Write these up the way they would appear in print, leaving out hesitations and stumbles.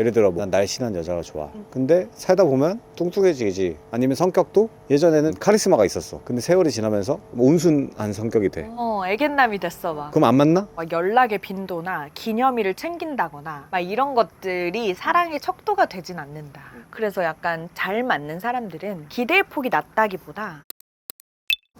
예를 들어 난 날씬한 여자가 좋아. 근데 살다 보면 뚱뚱해지지. 아니면 성격도 예전에는 카리스마가 있었어. 근데 세월이 지나면서 온순한 성격이 돼. 애견남이 됐어 막. 그럼 안 맞나? 막 연락의 빈도나 기념일을 챙긴다거나 막 이런 것들이 사랑의 척도가 되진 않는다. 그래서 약간 잘 맞는 사람들은 기대의 폭이 낮다기보다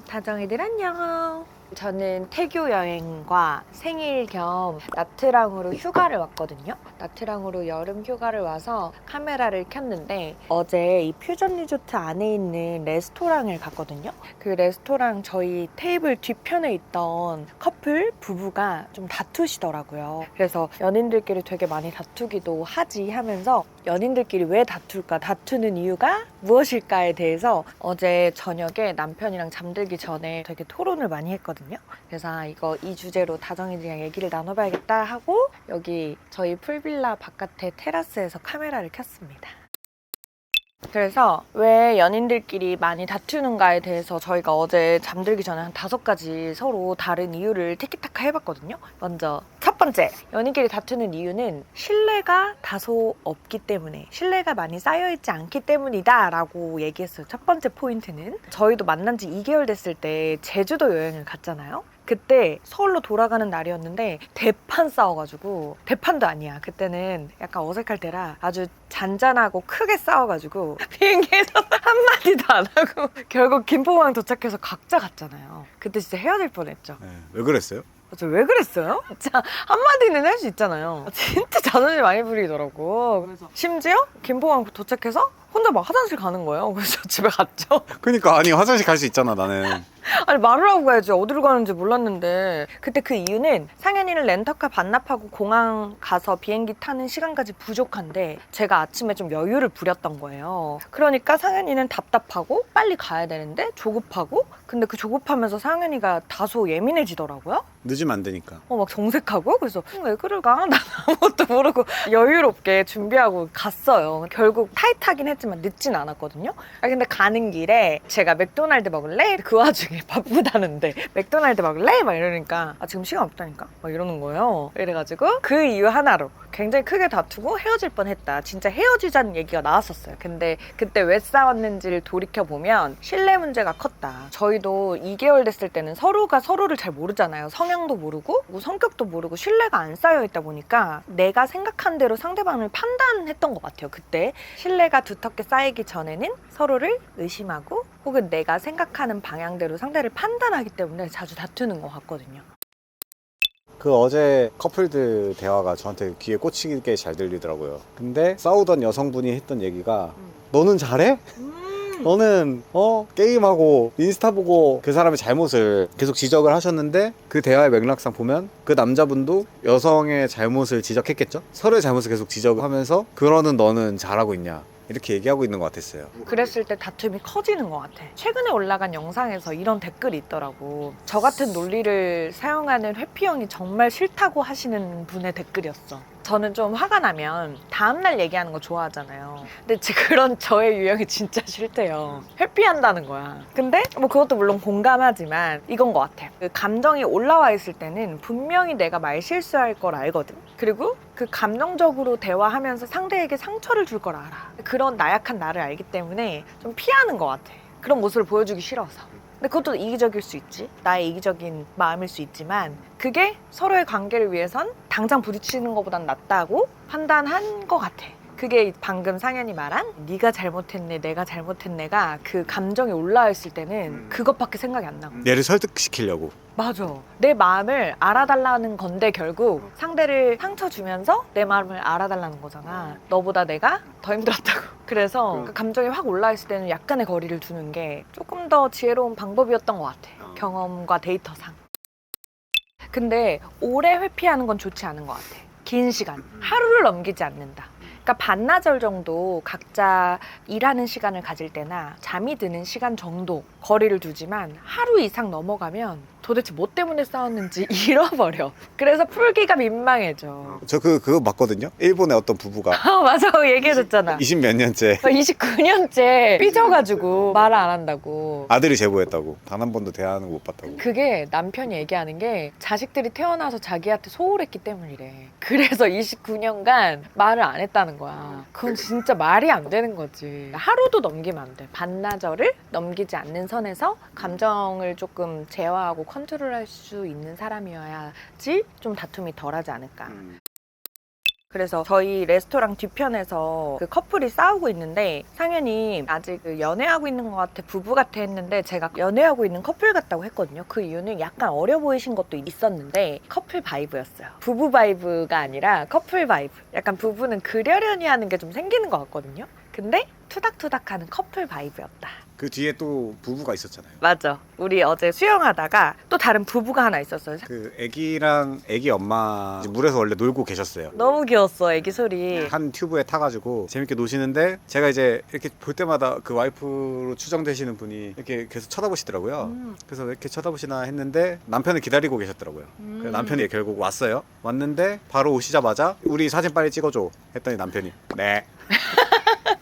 다정이들 안녕. 저는 태교 여행과 생일 겸 나트랑으로 휴가를 왔거든요. 나트랑으로 여름 휴가를 와서 카메라를 켰는데 어제 이 퓨전 리조트 안에 있는 레스토랑을 갔거든요. 그 레스토랑 저희 테이블 뒤편에 있던 커플 부부가 좀 다투시더라고요. 그래서 연인들끼리 되게 많이 다투기도 하지 하면서 연인들끼리 왜 다툴까, 다투는 이유가 무엇일까에 대해서 어제 저녁에 남편이랑 잠들기 전에 되게 토론을 많이 했거든요. 그래서 이 주제로 다정이들이랑 얘기를 나눠봐야겠다 하고 여기 저희 풀빌라 바깥에 테라스에서 카메라를 켰습니다. 그래서 왜 연인들끼리 많이 다투는가에 대해서 저희가 어제 잠들기 전에 한 5가지 서로 다른 이유를 티키타카 해봤거든요. 먼저 첫 번째, 연인끼리 다투는 이유는 신뢰가 다소 없기 때문에, 신뢰가 많이 쌓여있지 않기 때문이다 라고 얘기했어요. 첫 번째 포인트는 저희도 만난 지 2개월 됐을 때 제주도 여행을 갔잖아요. 그때 서울로 돌아가는 날이었는데 대판 싸워가지고, 대판도 아니야, 그때는 약간 어색할 때라 아주 잔잔하고 크게 싸워가지고 비행기에서 한마디도 안 하고 결국 김포공항 도착해서 각자 갔잖아요. 그때 진짜 헤어질 뻔했죠. 네. 왜 그랬어요? 왜 그랬어요? 진짜 한마디는 할 수 있잖아요. 진짜 자존심 많이 부리더라고. 그래서 심지어 김포공항 도착해서 혼자 막 화장실 가는 거예요. 그래서 집에 갔죠. 그러니까 아니 화장실 갈 수 있잖아 나는. 아니 말을 하고 가야지. 어디로 가는지 몰랐는데. 그때 그 이유는 상현이는 렌터카 반납하고 공항 가서 비행기 타는 시간까지 부족한데 제가 아침에 좀 여유를 부렸던 거예요. 그러니까 상현이는 답답하고 빨리 가야 되는데 조급하고, 근데 그 조급하면서 상현이가 다소 예민해지더라고요. 늦으면 안 되니까. 막 정색하고. 그래서 왜 그럴까? 난 아무것도 모르고 여유롭게 준비하고 갔어요. 결국 타이트하긴 했지만 늦진 않았거든요. 근데 가는 길에 제가 맥도날드 먹을래? 그 와중에 바쁘다는데 맥도날드 먹을래? 막 이러니까 지금 시간 없다니까? 막 이러는 거예요. 이래가지고 그 이유 하나로 굉장히 크게 다투고 헤어질 뻔했다. 진짜 헤어지자는 얘기가 나왔었어요. 근데 그때 왜 싸웠는지를 돌이켜보면 신뢰 문제가 컸다. 저희도 2개월 됐을 때는 서로가 서로를 잘 모르잖아요. 성향도 모르고 성격도 모르고 신뢰가 안 쌓여있다 보니까 내가 생각한 대로 상대방을 판단했던 것 같아요. 그때 신뢰가 두텁게 쌓이기 전에는 서로를 의심하고 혹은 내가 생각하는 방향대로 상대를 판단하기 때문에 자주 다투는 것 같거든요. 그 어제 커플들 대화가 저한테 귀에 꽂히게 잘 들리더라고요. 근데 싸우던 여성분이 했던 얘기가 너는 잘해? 너는 게임하고 인스타 보고 그 사람의 잘못을 계속 지적을 하셨는데 그 대화의 맥락상 보면 그 남자분도 여성의 잘못을 지적했겠죠? 서로의 잘못을 계속 지적하면서 그러는 너는 잘하고 있냐 이렇게 얘기하고 있는 것 같았어요. 그랬을 때 다툼이 커지는 것 같아. 최근에 올라간 영상에서 이런 댓글이 있더라고. 저 같은 논리를 사용하는 회피형이 정말 싫다고 하시는 분의 댓글이었어. 저는 좀 화가 나면 다음날 얘기하는 거 좋아하잖아요. 근데 그런 저의 유형이 진짜 싫대요. 회피한다는 거야. 근데 뭐 그것도 물론 공감하지만 이건 것 같아. 그 감정이 올라와 있을 때는 분명히 내가 말 실수할 걸 알거든. 그리고 그 감정적으로 대화하면서 상대에게 상처를 줄 걸 알아. 그런 나약한 나를 알기 때문에 좀 피하는 것 같아. 그런 모습을 보여주기 싫어서. 근데 그것도 이기적일 수 있지. 나의 이기적인 마음일 수 있지만 그게 서로의 관계를 위해선 당장 부딪히는 것보단 낫다고 판단한 것 같아. 그게 방금 상현이 말한 네가 잘못했네, 내가 잘못했네가 그 감정이 올라와 있을 때는 그것밖에 생각이 안 나고. 얘를 설득시키려고. 맞아. 내 마음을 알아달라는 건데 결국 상대를 상처 주면서 내 마음을 알아달라는 거잖아. 너보다 내가 더 힘들었다고. 그래서 그 감정이 확 올라와 있을 때는 약간의 거리를 두는 게 조금 더 지혜로운 방법이었던 것 같아. 경험과 데이터상. 근데 오래 회피하는 건 좋지 않은 것 같아. 긴 시간, 하루를 넘기지 않는다. 그러니까 반나절 정도 각자 일하는 시간을 가질 때나 잠이 드는 시간 정도 거리를 두지만 하루 이상 넘어가면 도대체 뭐 때문에 싸웠는지 잃어버려. 그래서 풀기가 민망해져. 저 그거 맞거든요. 일본의 어떤 부부가 맞아, 얘기해줬잖아. 20 몇 년째 29년째 삐져가지고 말을 안 한다고. 아들이 제보했다고. 단 한 번도 대화하는 거 못 봤다고. 그게 남편이 얘기하는 게 자식들이 태어나서 자기한테 소홀했기 때문이래. 그래서 29년간 말을 안 했다는 거야. 그건 진짜 말이 안 되는 거지. 하루도 넘기면 안 돼. 반나절을 넘기지 않는 선에서 감정을 조금 제어하고 컨트롤할 수 있는 사람이어야지 좀 다툼이 덜하지 않을까. 그래서 저희 레스토랑 뒤편에서 그 커플이 싸우고 있는데 상현이 아직 그 연애하고 있는 것 같아, 부부 같아 했는데 제가 연애하고 있는 커플 같다고 했거든요. 그 이유는 약간 어려 보이신 것도 있었는데 커플 바이브였어요. 부부 바이브가 아니라 커플 바이브. 약간 부부는 그려려니 하는 게 좀 생기는 것 같거든요. 근데 투닥투닥하는 커플 바이브였다. 그 뒤에 또 부부가 있었잖아요. 맞아. 우리 어제 수영하다가 또 다른 부부가 하나 있었어요. 그 애기랑 애기 엄마 물에서 원래 놀고 계셨어요. 너무 귀여웠어, 애기 소리. 한 튜브에 타가지고 재밌게 노시는데 제가 이제 이렇게 볼 때마다 그 와이프로 추정되시는 분이 이렇게 계속 쳐다보시더라고요. 그래서 왜 이렇게 쳐다보시나 했는데 남편을 기다리고 계셨더라고요. 그래서 남편이 결국 왔어요. 왔는데 바로 오시자마자 우리 사진 빨리 찍어줘 했더니 남편이 네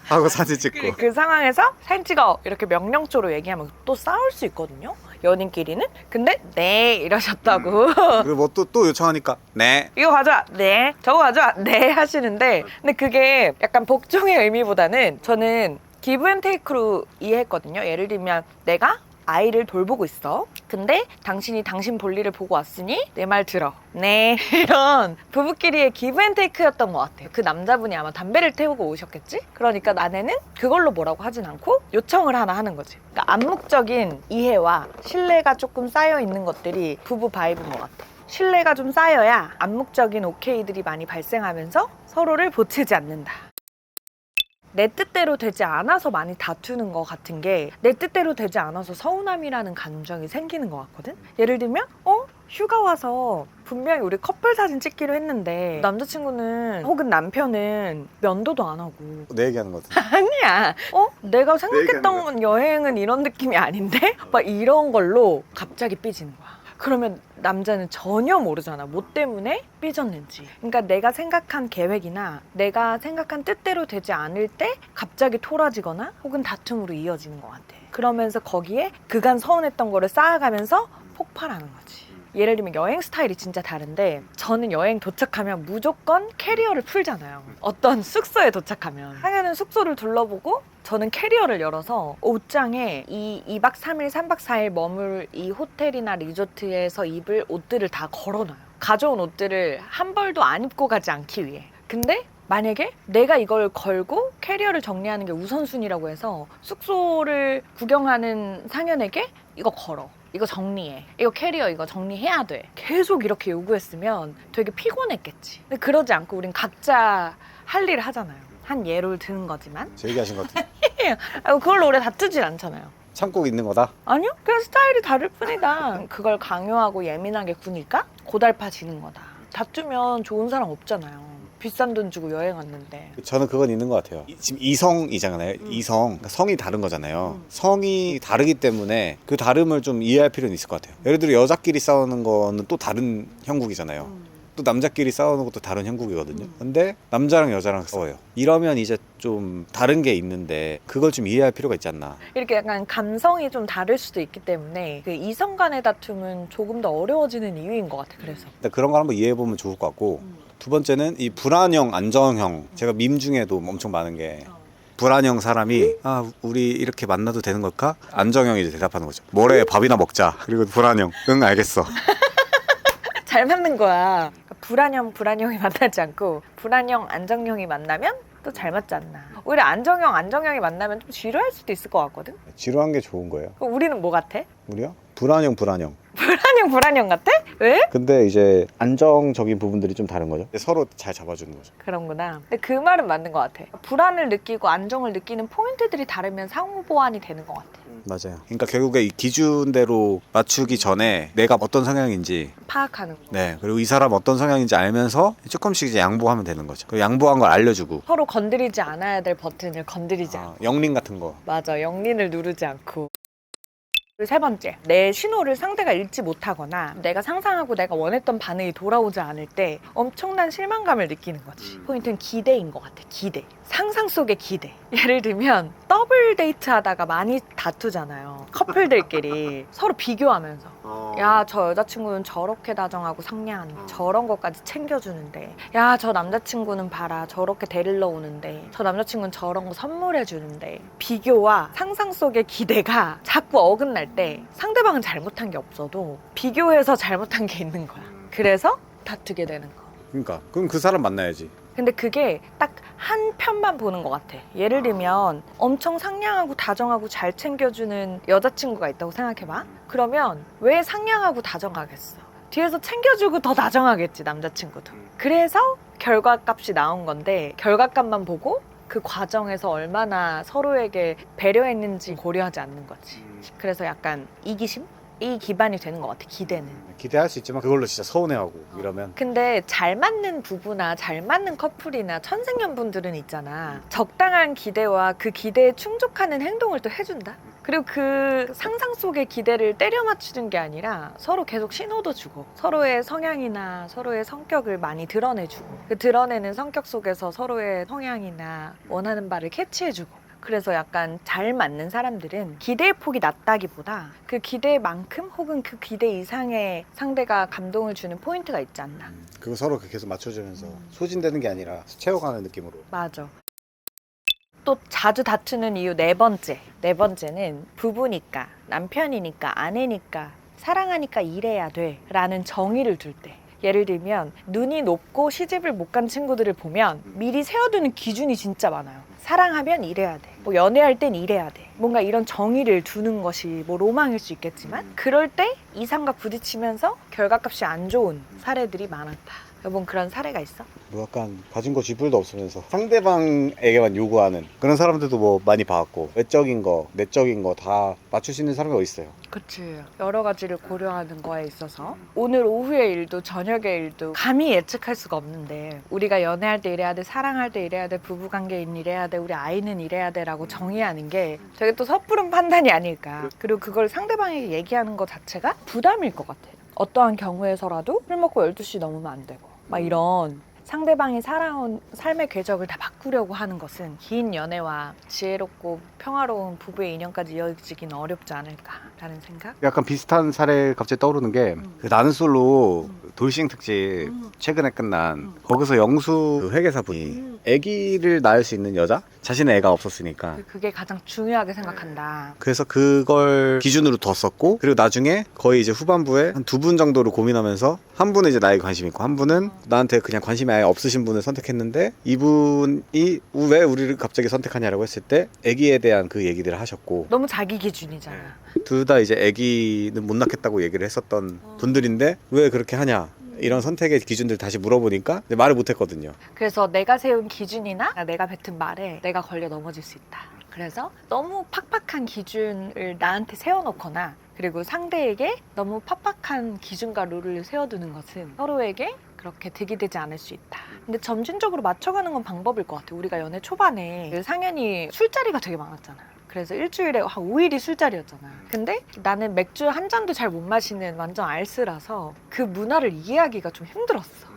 하고 사진 찍고. 그 상황에서 사진 찍어 이렇게 명령조로 얘기하면 또 싸울 수 있거든요, 연인끼리는. 근데 네 이러셨다고. 그리고 뭐 또 요청하니까 네. 이거 가져와, 네. 저거 가져와, 네 하시는데, 근데 그게 약간 복종의 의미보다는 저는 기브앤테이크로 이해했거든요. 예를 들면 내가 아이를 돌보고 있어. 근데 당신이 당신 볼일을 보고 왔으니 내 말 들어. 네. 이런 부부끼리의 기브앤테이크였던 것 같아요. 그 남자분이 아마 담배를 태우고 오셨겠지? 그러니까 아내는 그걸로 뭐라고 하진 않고 요청을 하나 하는 거지. 그러니까 암묵적인 이해와 신뢰가 조금 쌓여 있는 것들이 부부 바이브인 것 같아. 신뢰가 좀 쌓여야 암묵적인 오케이들이 많이 발생하면서 서로를 보채지 않는다. 내 뜻대로 되지 않아서 많이 다투는 것 같은 게, 내 뜻대로 되지 않아서 서운함이라는 감정이 생기는 것 같거든? 예를 들면 휴가 와서 분명히 우리 커플 사진 찍기로 했는데 남자친구는 혹은 남편은 면도도 안 하고 내 얘기하는 거 같은데. 아니야. 내가 생각했던 얘기하는 여행은 이런 느낌이 아닌데? 막 이런 걸로 갑자기 삐지는 거야. 그러면 남자는 전혀 모르잖아, 뭐 때문에 삐졌는지. 그러니까 내가 생각한 계획이나 내가 생각한 뜻대로 되지 않을 때 갑자기 토라지거나 혹은 다툼으로 이어지는 것 같아. 그러면서 거기에 그간 서운했던 거를 쌓아가면서 폭발하는 거지. 예를 들면 여행 스타일이 진짜 다른데, 저는 여행 도착하면 무조건 캐리어를 풀잖아요. 어떤 숙소에 도착하면 상현은 숙소를 둘러보고 저는 캐리어를 열어서 옷장에 이 2박 3일, 3박 4일 머물 이 호텔이나 리조트에서 입을 옷들을 다 걸어놔요. 가져온 옷들을 한 벌도 안 입고 가지 않기 위해. 근데 만약에 내가 이걸 걸고 캐리어를 정리하는 게 우선순위라고 해서 숙소를 구경하는 상현에게 이거 걸어, 이거 정리해, 이거 캐리어 이거 정리해야 돼, 계속 이렇게 요구했으면 되게 피곤했겠지. 근데 그러지 않고 우린 각자 할 일을 하잖아요. 한 예를 드는 거지만 제 얘기하신 것 같은데. 그걸로 오래 다투질 않잖아요. 참고 있는 거다. 아니요, 그냥 스타일이 다를 뿐이다. 그걸 강요하고 예민하게 구니까 고달파지는 거다. 다투면 좋은 사람 없잖아요. 비싼 돈 주고 여행 왔는데. 저는 그건 있는 것 같아요. 지금 이성이잖아요. 이성. 그러니까 성이 다른 거잖아요. 성이 다르기 때문에 그 다름을 좀 이해할 필요는 있을 것 같아요. 예를 들어 여자끼리 싸우는 거는 또 다른 형국이잖아요. 또 남자끼리 싸우는 것도 다른 형국이거든요. 근데 남자랑 여자랑 싸워요. 이러면 이제 좀 다른 게 있는데 그걸 좀 이해할 필요가 있지 않나. 이렇게 약간 감성이 좀 다를 수도 있기 때문에 그 이성 간의 다툼은 조금 더 어려워지는 이유인 것 같아. 그래서 근데 그런 걸 한번 이해해보면 좋을 것 같고, 두 번째는 이 불안형, 안정형. 제가 밈 중에도 엄청 많은 게, 불안형 사람이 우리 이렇게 만나도 되는 걸까? 안정형이 이제 대답하는 거죠. 뭐래, 밥이나 먹자. 그리고 불안형, 응 알겠어. 잘 맞는 거야. 그러니까 불안형이 만나지 않고 불안형, 안정형이 만나면 또 잘 맞지 않나. 오히려 안정형이 만나면 좀 지루할 수도 있을 것 같거든. 지루한 게 좋은 거예요. 그럼 우리는 뭐 같아? 우리요? 불안형. 불안형 같아? 왜? 근데 이제 안정적인 부분들이 좀 다른 거죠. 서로 잘 잡아주는 거죠. 그런구나. 근데 그 말은 맞는 것 같아. 불안을 느끼고 안정을 느끼는 포인트들이 다르면 상호 보완이 되는 것 같아. 맞아요. 그러니까 결국에 이 기준대로 맞추기 전에 내가 어떤 성향인지 파악하는 거. 네, 그리고 이 사람 어떤 성향인지 알면서 조금씩 이제 양보하면 되는 거죠. 그 양보한 걸 알려주고. 서로 건드리지 않아야 될 버튼을 건드리지 않고. 영린 같은 거. 맞아, 영린을 누르지 않고. 그리고 세 번째, 내 신호를 상대가 읽지 못하거나 내가 상상하고 내가 원했던 반응이 돌아오지 않을 때 엄청난 실망감을 느끼는 거지. 포인트는 기대인 것 같아. 기대. 상상 속의 기대. 예를 들면 더블 데이트 하다가 많이 다투잖아요. 커플들끼리 서로 비교하면서 야, 저 여자친구는 저렇게 다정하고 상냥한데 저런 것까지 챙겨주는데, 야, 저 남자친구는 봐라, 저렇게 데리러 오는데, 저 남자친구는 저런 거 선물해주는데. 비교와 상상 속의 기대가 자꾸 어긋날 때 상대방은 잘못한 게 없어도 비교해서 잘못한 게 있는 거야. 그래서 다투게 되는 거. 그러니까 그럼 그 사람 만나야지. 근데 그게 딱 한 편만 보는 것 같아. 예를 들면 엄청 상냥하고 다정하고 잘 챙겨주는 여자친구가 있다고 생각해봐. 그러면 왜 상냥하고 다정하겠어? 뒤에서 챙겨주고 더 다정하겠지, 남자친구도. 그래서 결과값이 나온 건데, 결과값만 보고 그 과정에서 얼마나 서로에게 배려했는지 고려하지 않는 거지. 그래서 약간 이기심? 이 기반이 되는 것 같아, 기대는. 기대할 수 있지만 그걸로 진짜 서운해하고 이러면. 근데 잘 맞는 부부나 잘 맞는 커플이나 천생연분들은 있잖아. 적당한 기대와 그 기대에 충족하는 행동을 또 해준다. 그리고 그 상상 속의 기대를 때려 맞추는 게 아니라 서로 계속 신호도 주고, 서로의 성향이나 서로의 성격을 많이 드러내주고, 그 드러내는 성격 속에서 서로의 성향이나 원하는 바를 캐치해주고. 그래서 약간 잘 맞는 사람들은 기대의 폭이 낮다기보다 그 기대만큼 혹은 그 기대 이상의 상대가 감동을 주는 포인트가 있지 않나. 그거 서로 계속 맞춰주면서 소진되는 게 아니라 채워가는 느낌으로. 맞아. 또 자주 다투는 이유 네 번째는 부부니까, 남편이니까, 아내니까, 사랑하니까 이래야 돼 라는 정의를 둘 때. 예를 들면 눈이 높고 시집을 못 간 친구들을 보면 미리 세워두는 기준이 진짜 많아요. 사랑하면 이래야 돼. 뭐 연애할 땐 이래야 돼. 뭔가 이런 정의를 두는 것이 뭐 로망일 수 있겠지만, 그럴 때 이상과 부딪히면서 결과값이 안 좋은 사례들이 많았다. 여러분 그런 사례가 있어? 뭐 약간 가진 거 쥐뿔도 없으면서 상대방에게만 요구하는 그런 사람들도 뭐 많이 봐왔고, 외적인 거, 내적인 거 다 맞출 수 있는 사람이 어디 있어요. 그치. 여러 가지를 고려하는 거에 있어서 오늘 오후의 일도 저녁의 일도 감히 예측할 수가 없는데, 우리가 연애할 때 이래야 돼, 사랑할 때 이래야 돼, 부부관계인 이래야 돼, 우리 아이는 이래야 돼 라고 정의하는 게 되게 또 섣부른 판단이 아닐까. 그리고 그걸 상대방에게 얘기하는 것 자체가 부담일 것 같아. 어떠한 경우에서라도 술 먹고 12시 넘으면 안 되고 막 이런 상대방이 살아온 삶의 궤적을 다 바꾸려고 하는 것은 긴 연애와 지혜롭고 평화로운 부부의 인연까지 이어지기는 어렵지 않을까라는 생각? 약간 비슷한 사례 갑자기 떠오르는 게 그 나는 솔로 돌싱 특집 최근에 끝난 거기서 영수 그 회계사분이 아기를 낳을 수 있는 여자? 자신의 애가 없었으니까 그게 가장 중요하게 생각한다. 그래서 그걸 기준으로 뒀었고, 그리고 나중에 거의 이제 후반부에 한 2분 정도를 고민하면서 한 분은 이제 나에게 관심 있고 한 분은 나한테 그냥 관심이 아예 없으신 분을 선택했는데, 이분이 왜 우리를 갑자기 선택하냐라고 했을 때 아기에 대한 그 얘기들을 하셨고, 너무 자기 기준이잖아. 둘 다 이제 아기는 못 낳겠다고 얘기를 했었던 분들인데 왜 그렇게 하냐, 이런 선택의 기준들 다시 물어보니까 말을 못했거든요. 그래서 내가 세운 기준이나 내가 뱉은 말에 내가 걸려 넘어질 수 있다. 그래서 너무 팍팍한 기준을 나한테 세워놓거나, 그리고 상대에게 너무 팍팍한 기준과 룰을 세워두는 것은 서로에게 그렇게 득이 되지 않을 수 있다. 근데 점진적으로 맞춰가는 건 방법일 것 같아. 우리가 연애 초반에 그 상현이 술자리가 되게 많았잖아. 그래서 일주일에 한 5일이 술자리였잖아. 근데 나는 맥주 한 잔도 잘 못 마시는 완전 알스라서 그 문화를 이해하기가 좀 힘들었어.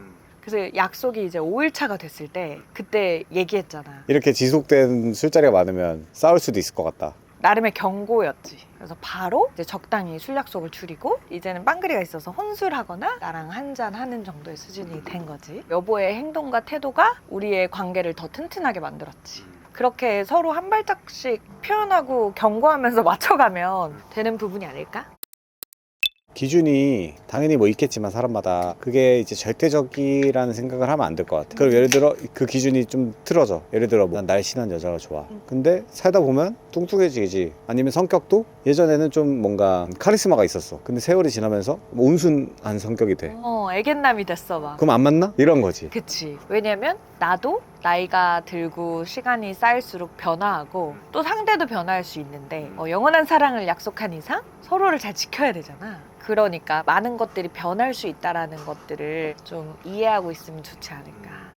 그래서 약속이 이제 5일차가 됐을 때 그때 얘기했잖아. 이렇게 지속된 술자리가 많으면 싸울 수도 있을 것 같다. 나름의 경고였지. 그래서 바로 이제 적당히 술 약속을 줄이고 이제는 빵그리가 있어서 혼술하거나 나랑 한잔 하는 정도의 수준이 된 거지. 여보의 행동과 태도가 우리의 관계를 더 튼튼하게 만들었지. 그렇게 서로 한 발짝씩 표현하고 경고하면서 맞춰가면 되는 부분이 아닐까? 기준이 당연히 뭐 있겠지만 사람마다 그게 이제 절대적이라는 생각을 하면 안 될 것 같아. 그럼 예를 들어 그 기준이 좀 틀어져. 예를 들어 난 날씬한 여자가 좋아. 근데 살다 보면 뚱뚱해지지. 아니면 성격도 예전에는 좀 뭔가 카리스마가 있었어. 근데 세월이 지나면서 온순한 성격이 돼. 애견남이 됐어 막. 그럼 안 맞나? 이런 거지. 그치. 왜냐면 나도 나이가 들고 시간이 쌓일수록 변화하고 또 상대도 변화할 수 있는데 영원한 사랑을 약속한 이상 서로를 잘 지켜야 되잖아. 그러니까 많은 것들이 변할 수 있다는 것들을 좀 이해하고 있으면 좋지 않을까.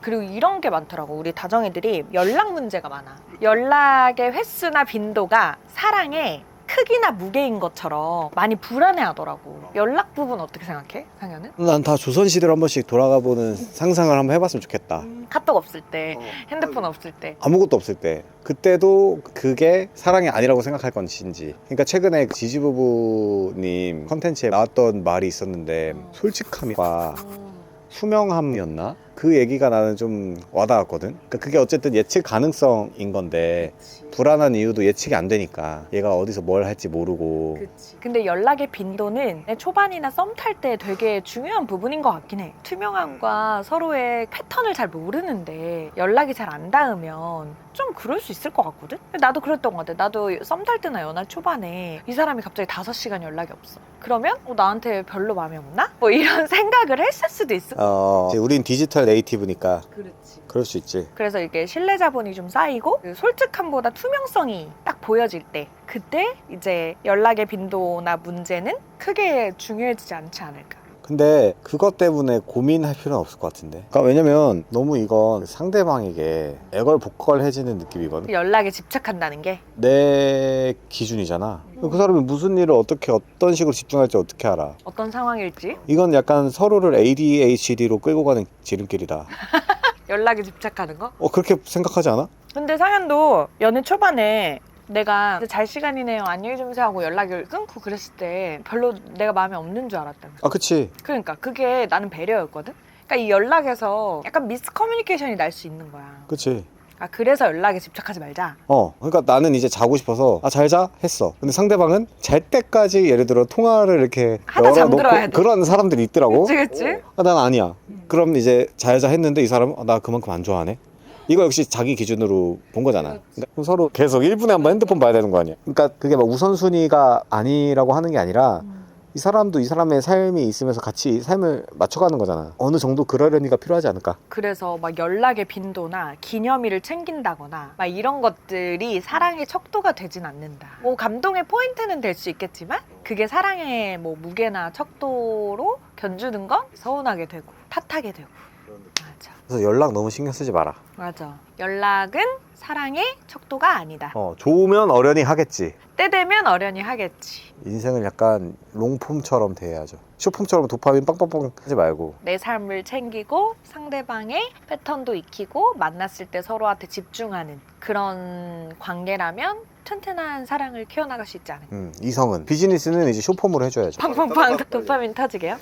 그리고 이런 게 많더라고. 우리 다정이들이 연락 문제가 많아. 연락의 횟수나 빈도가 사랑에 크기나 무게인 것처럼 많이 불안해하더라고. 연락 부분 어떻게 생각해, 상현은? 난 다 조선시대로 한 번씩 돌아가보는 상상을 한번 해봤으면 좋겠다. 카톡 없을 때, 핸드폰 없을 때. 아무것도 없을 때 그때도 그게 사랑이 아니라고 생각할 건지. 그러니까 최근에 지지부부님 컨텐츠에 나왔던 말이 있었는데 솔직함과 투명함이었나? 그 얘기가 나는 좀 와닿았거든. 그러니까 그게 어쨌든 예측 가능성인 건데 불안한 이유도 예측이 안 되니까 얘가 어디서 뭘 할지 모르고. 근데 연락의 빈도는 초반이나 썸 탈 때 되게 중요한 부분인 것 같긴 해. 투명함과 서로의 패턴을 잘 모르는데 연락이 잘 안 닿으면 좀 그럴 수 있을 것 같거든? 나도 그랬던 것 같아. 나도 썸 탈 때나 연애 초반에 이 사람이 갑자기 5시간 연락이 없어. 그러면 나한테 별로 마음에 없나? 뭐 이런 생각을 했을 수도 있어. 이제 우린 디지털 네이티브니까 그렇지. 그럴 수 있지. 그래서 이게 신뢰 자본이 좀 쌓이고 그 솔직함보다 투명성이 딱 보여질 때 그때 이제 연락의 빈도나 문제는 크게 중요해지지 않지 않을까. 근데 그것 때문에 고민할 필요는 없을 것 같은데. 그러니까 왜냐면 너무 이건 상대방에게 애걸복걸해지는 느낌이거든. 연락에 집착한다는 게 내 기준이잖아. 그 사람이 무슨 일을 어떤 식으로 집중할지 어떻게 알아. 어떤 상황일지 이건 약간 서로를 ADHD로 끌고 가는 지름길이다. 연락에 집착하는 거? 그렇게 생각하지 않아? 근데 상현도 연애 초반에 내가 잘 시간이네요 안녕히 주무세요 하고 연락을 끊고 그랬을 때 별로 내가 마음에 없는 줄 알았다며. 그치. 그러니까 그게 나는 배려였거든. 그러니까 이 연락에서 약간 미스커뮤니케이션이 날 수 있는 거야. 그치. 그래서 연락에 집착하지 말자. 그러니까 나는 이제 자고 싶어서 잘 자 했어. 근데 상대방은 잘 때까지 예를 들어 통화를 이렇게 하다 잠들어야 돼. 그런 사람들이 있더라고. 그치? 난 아니야. 그럼 이제 자야자 했는데 이 사람은 나 그만큼 안 좋아하네. 이거 역시 자기 기준으로 본 거잖아. 그러니까 서로 계속 1분에 한 번 핸드폰 봐야 되는 거 아니야. 그러니까 그게 막 우선순위가 아니라고 하는 게 아니라 이 사람도 이 사람의 삶이 있으면서 같이 삶을 맞춰가는 거잖아. 어느 정도 그러려니가 필요하지 않을까? 그래서 막 연락의 빈도나 기념일을 챙긴다거나 막 이런 것들이 사랑의 척도가 되진 않는다. 뭐 감동의 포인트는 될 수 있겠지만 그게 사랑의 뭐 무게나 척도로 견주는 건 서운하게 되고 탓하게 되고. 맞아. 그래서 연락 너무 신경 쓰지 마라. 맞아. 연락은 사랑의 척도가 아니다. 좋으면 어련히 하겠지. 때 되면 어련히 하겠지. 인생을 약간 롱폼처럼 대해야죠. 쇼폼처럼 도파민 빵빵빵 하지 말고. 내 삶을 챙기고 상대방의 패턴도 익히고 만났을 때 서로한테 집중하는 그런 관계라면 튼튼한 사랑을 키워나갈 수 있지 않을까. 이성은 비즈니스는 이제 쇼폼으로 해줘야죠. 팡팡팡 도파민 터지게요.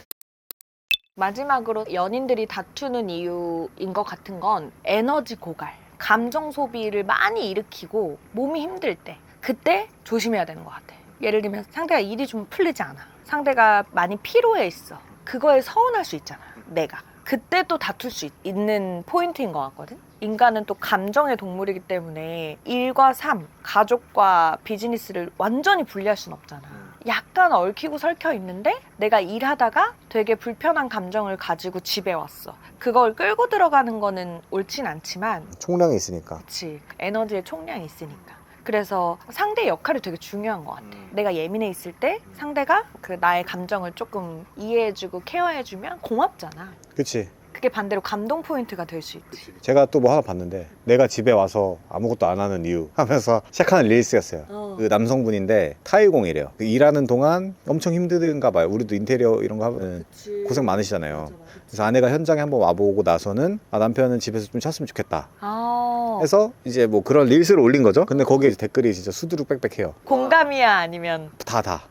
마지막으로 연인들이 다투는 이유인 것 같은 건 에너지 고갈, 감정 소비를 많이 일으키고 몸이 힘들 때 그때 조심해야 되는 것 같아. 예를 들면 상대가 일이 좀 풀리지 않아. 상대가 많이 피로해 있어. 그거에 서운할 수 있잖아, 내가. 그때 또 다툴 수 있는 포인트인 것 같거든. 인간은 또 감정의 동물이기 때문에 일과 삶, 가족과 비즈니스를 완전히 분리할 수는 없잖아. 약간 얽히고 설켜 있는데 내가 일하다가 되게 불편한 감정을 가지고 집에 왔어. 그걸 끌고 들어가는 거는 옳진 않지만 총량이 있으니까. 그치, 에너지의 총량이 있으니까. 그래서 상대의 역할이 되게 중요한 것 같아. 내가 예민해 있을 때 상대가 그 나의 감정을 조금 이해해주고 케어해주면 고맙잖아. 그치. 그게 반대로 감동 포인트가 될 수 있지. 제가 또 뭐 하나 봤는데 내가 집에 와서 아무것도 안 하는 이유 하면서 시작하는 릴스였어요. 그 남성분인데 타이공이래요. 그 일하는 동안 엄청 힘든가 봐요. 우리도 인테리어 이런 거 하면 고생 많으시잖아요. 그래서 아내가 현장에 한번 와보고 나서는 남편은 집에서 좀 쉬었으면 좋겠다 해서 이제 뭐 그런 릴스를 올린 거죠. 근데 거기에 댓글이 진짜 수두룩 빽빽해요. 공감이야 아니면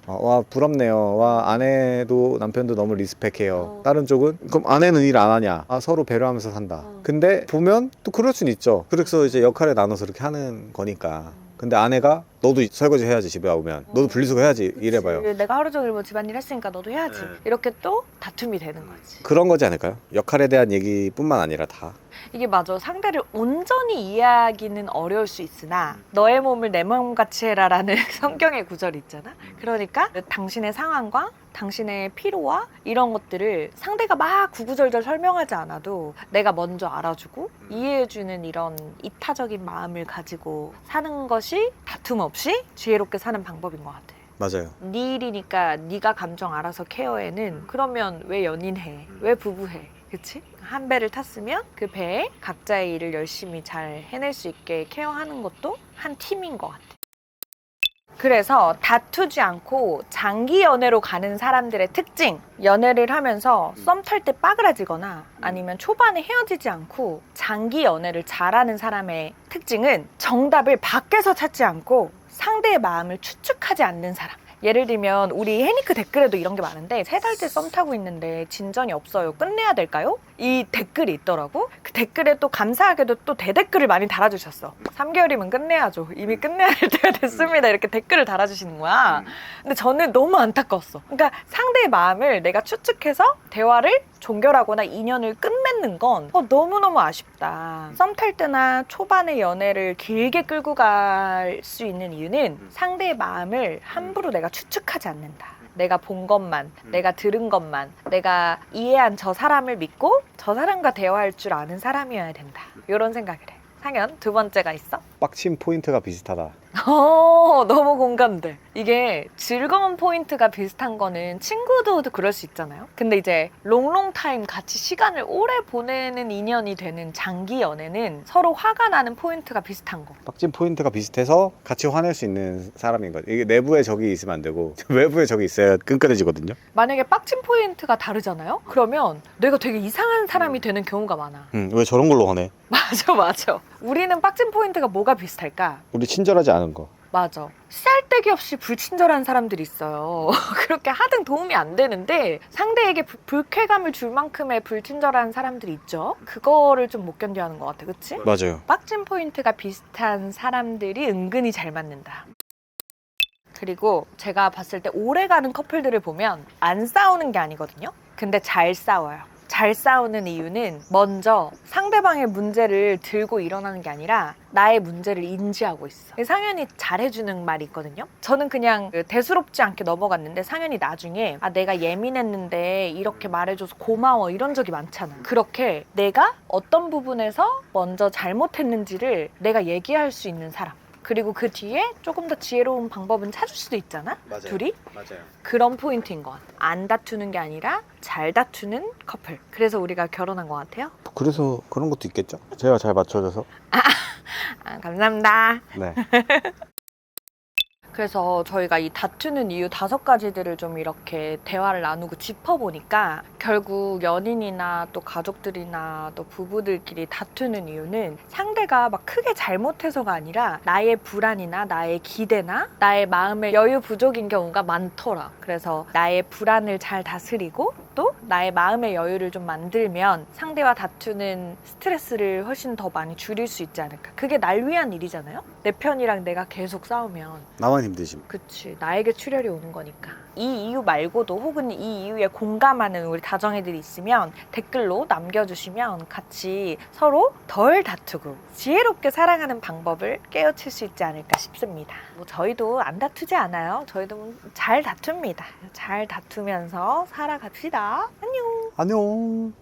와 부럽네요. 와 아내도 남편도 너무 리스펙해요. 다른 쪽은 그럼 아내는 일 안 하냐. 서로 배려하면서 산다. 근데 보면 또 그럴 수는 있죠. 그래서 이제 역할을 나눠서 이렇게 하는 거니까. 근데 아내가 너도 설거지 해야지 집에 오면 너도 분리수거 해야지 이래봐요. 내가 하루 종일 뭐 집안일 했으니까 너도 해야지. 이렇게 또 다툼이 되는 거지. 그런 거지 않을까요? 역할에 대한 얘기뿐만 아니라 다. 이게 맞아. 상대를 온전히 이해하기는 어려울 수 있으나 너의 몸을 내 몸같이 해라라는 성경의 구절이 있잖아. 그러니까 당신의 상황과 당신의 피로와 이런 것들을 상대가 막 구구절절 설명하지 않아도 내가 먼저 알아주고 이해해주는 이런 이타적인 마음을 가지고 사는 것이 다툼 없이 지혜롭게 사는 방법인 것 같아. 맞아요. 네 일이니까 네가 감정 알아서 케어해는 그러면 왜 연인해? 왜 부부해? 그치? 한 배를 탔으면 그 배에 각자의 일을 열심히 잘 해낼 수 있게 케어하는 것도 한 팀인 것 같아. 그래서 다투지 않고 장기 연애로 가는 사람들의 특징, 연애를 하면서 썸 탈 때 빠그라지거나 아니면 초반에 헤어지지 않고 장기 연애를 잘하는 사람의 특징은 정답을 밖에서 찾지 않고 상대의 마음을 추측하지 않는 사람. 예를 들면 우리 해니크 댓글에도 이런 게 많은데 3달째 썸 타고 있는데 진전이 없어요. 끝내야 될까요? 이 댓글이 있더라고. 그 댓글에 또 감사하게도 또 대댓글을 많이 달아주셨어. 3개월이면 끝내야죠. 이미 끝내야 될 때가 됐습니다. 이렇게 댓글을 달아주시는 거야. 근데 저는 너무 안타까웠어. 그러니까 상대의 마음을 내가 추측해서 대화를 종결하거나 인연을 끝맺는 건 너무너무 아쉽다. 썸 탈 때나 초반의 연애를 길게 끌고 갈 수 있는 이유는 상대의 마음을 함부로 내가 추측하지 않는다. 내가 본 것만, 내가 들은 것만, 내가 이해한 저 사람을 믿고 저 사람과 대화할 줄 아는 사람이어야 된다. 이런 생각을 해. 상현, 두 번째가 있어? 빡친 포인트가 비슷하다. 너무 공감돼. 이게 즐거운 포인트가 비슷한 거는 친구도 그럴 수 있잖아요. 근데 이제 롱롱타임 같이 시간을 오래 보내는 인연이 되는 장기 연애는 서로 화가 나는 포인트가 비슷한 거. 빡친 포인트가 비슷해서 같이 화낼 수 있는 사람인 거죠. 이게 내부에 적이 있으면 안 되고 외부에 적이 있어야 끈끈해지거든요. 만약에 빡친 포인트가 다르잖아요? 그러면 내가 되게 이상한 사람이 되는 경우가 많아. 왜 저런 걸로 화내? 맞아. 우리는 빡친 포인트가 뭐가 비슷할까? 우리 친절하지 않은 거. 맞아. 쓰잘데기 없이 불친절한 사람들이 있어요. 그렇게 하등 도움이 안 되는데 상대에게 불쾌감을 줄 만큼의 불친절한 사람들이 있죠. 그거를 좀 못 견뎌하는 것 같아. 그치? 맞아요. 빡친 포인트가 비슷한 사람들이 은근히 잘 맞는다. 그리고 제가 봤을 때 오래가는 커플들을 보면 안 싸우는 게 아니거든요. 근데 잘 싸워요. 잘 싸우는 이유는 먼저 상대방의 문제를 들고 일어나는 게 아니라 나의 문제를 인지하고 있어. 상현이 잘해주는 말이 있거든요. 저는 그냥 대수롭지 않게 넘어갔는데 상현이 나중에 내가 예민했는데 이렇게 말해줘서 고마워 이런 적이 많잖아. 그렇게 내가 어떤 부분에서 먼저 잘못했는지를 내가 얘기할 수 있는 사람. 그리고 그 뒤에 조금 더 지혜로운 방법은 찾을 수도 있잖아. 맞아요. 둘이? 맞아요. 그런 포인트인 것 같아. 안 다투는 게 아니라 잘 다투는 커플. 그래서 우리가 결혼한 것 같아요. 그래서 그런 것도 있겠죠? 제가 잘 맞춰줘서. 감사합니다. 네. 그래서 저희가 이 다투는 이유 5가지들을 좀 이렇게 대화를 나누고 짚어보니까 결국 연인이나 또 가족들이나 또 부부들끼리 다투는 이유는 상대가 막 크게 잘못해서가 아니라 나의 불안이나 나의 기대나 나의 마음의 여유 부족인 경우가 많더라. 그래서 나의 불안을 잘 다스리고 또 나의 마음의 여유를 좀 만들면 상대와 다투는 스트레스를 훨씬 더 많이 줄일 수 있지 않을까. 그게 날 위한 일이잖아요. 내 편이랑 내가 계속 싸우면 나만 힘드심. 그치, 나에게 출혈이 오는 거니까. 이 이유 말고도 혹은 이 이유에 공감하는 우리 다정이들이 있으면 댓글로 남겨주시면 같이 서로 덜 다투고 지혜롭게 사랑하는 방법을 깨우칠 수 있지 않을까 싶습니다. 뭐 저희도 안 다투지 않아요. 저희도 잘 다툽니다. 잘 다투면서 살아갑시다. 안녕. 안녕.